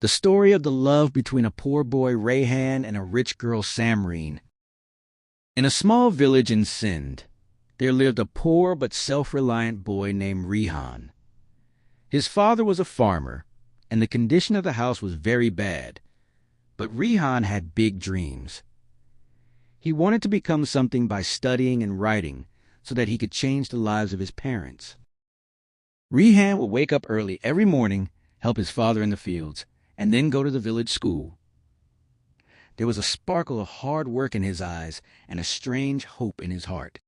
The story of the love between a poor boy Rehan and a rich girl Samreen. In a small village in Sindh, there lived a poor but self-reliant boy named Rehan. His father was a farmer, and the condition of the house was very bad, but Rehan had big dreams. He wanted to become something by studying and writing so that he could change the lives of his parents. Rehan would wake up early every morning, help his father in the fields, and then go to the village school. There was a sparkle of hard work in his eyes and a strange hope in his heart.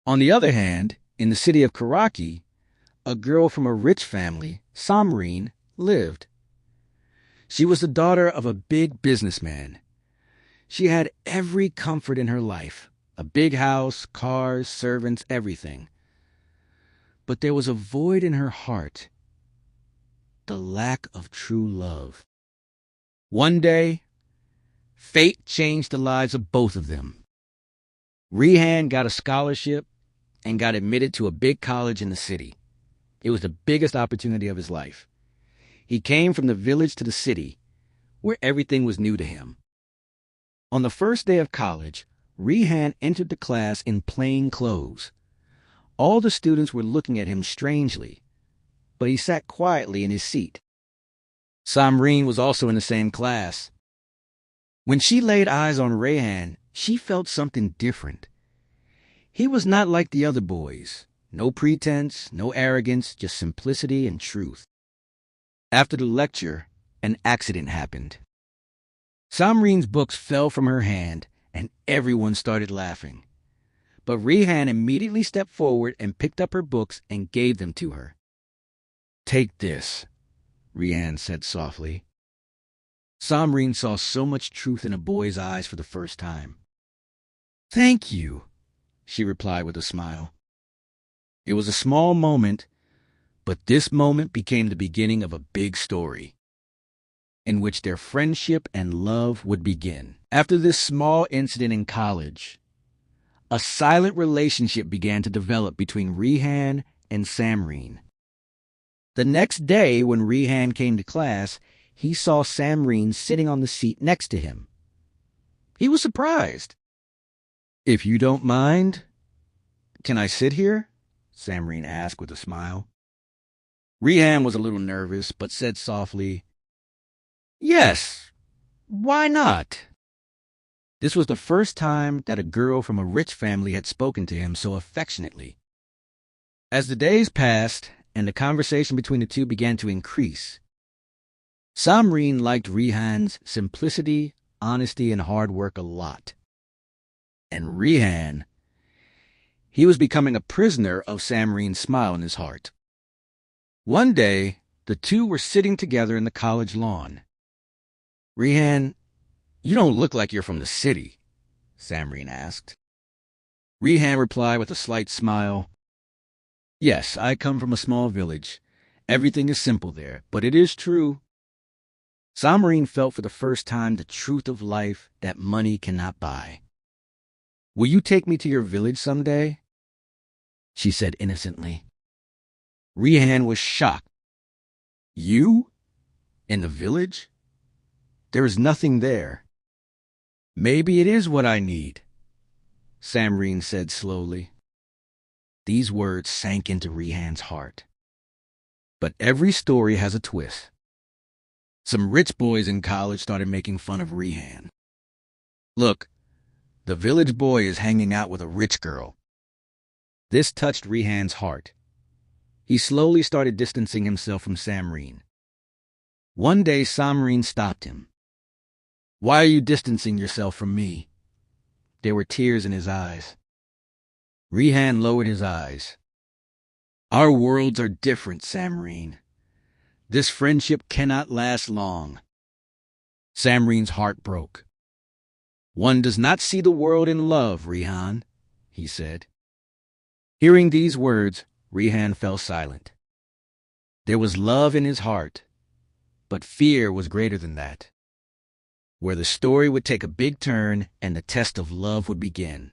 On the other hand, in the city of Karachi, a girl from a rich family, Samreen, lived. She was the daughter of a big businessman. She had every comfort in her life, a big house, cars, servants, everything. But there was a void in her heart, the lack of true love. One day, fate changed the lives of both of them. Rehan got a scholarship and got admitted to a big college in the city. It was the biggest opportunity of his life. He came from the village to the city, where everything was new to him. On the first day of college, Rehan entered the class in plain clothes. All the students were looking at him strangely, but he sat quietly in his seat. Samreen was also in the same class. When she laid eyes on Rehan, she felt something different. He was not like the other boys. No pretense, no arrogance, just simplicity and truth. After the lecture, an accident happened. Samreen's books fell from her hand, and everyone started laughing. But Rehan immediately stepped forward and picked up her books and gave them to her. "Take this," Rehan said softly. Samreen saw so much truth in a boy's eyes for the first time. "Thank you," she replied with a smile. It was a small moment, but this moment became the beginning of a big story, in which their friendship and love would begin. After this small incident in college, a silent relationship began to develop between Rehan and Samreen. The next day, when Rehan came to class, he saw Samreen sitting on the seat next to him. He was surprised. "If you don't mind, can I sit here?" Samreen asked with a smile. Rehan was a little nervous, but said softly, "Yes, why not?" This was the first time that a girl from a rich family had spoken to him so affectionately. As the days passed and the conversation between the two began to increase, Samreen liked Rehan's simplicity, honesty, and hard work a lot. And Rehan, he was becoming a prisoner of Samreen's smile in his heart. One day, the two were sitting together in the college lawn. "Rehan, you don't look like you're from the city," Samreen asked. Rehan replied with a slight smile, "Yes, I come from a small village. Everything is simple there, but it is true." Samreen felt for the first time the truth of life that money cannot buy. "Will you take me to your village someday?" she said innocently. Rehan was shocked. "You? In the village? There is nothing there." "Maybe it is what I need," Samreen said slowly. These words sank into Rehan's heart. But every story has a twist. Some rich boys in college started making fun of Rehan. "Look, the village boy is hanging out with a rich girl." This touched Rehan's heart. He slowly started distancing himself from Samreen. One day, Samreen stopped him. "Why are you distancing yourself from me?" There were tears in his eyes. Rehan lowered his eyes. "Our worlds are different, Samreen. This friendship cannot last long." Samreen's heart broke. "One does not see the world in love, Rehan," he said. Hearing these words, Rehan fell silent. There was love in his heart, but fear was greater than that. Where the story would take a big turn and the test of love would begin.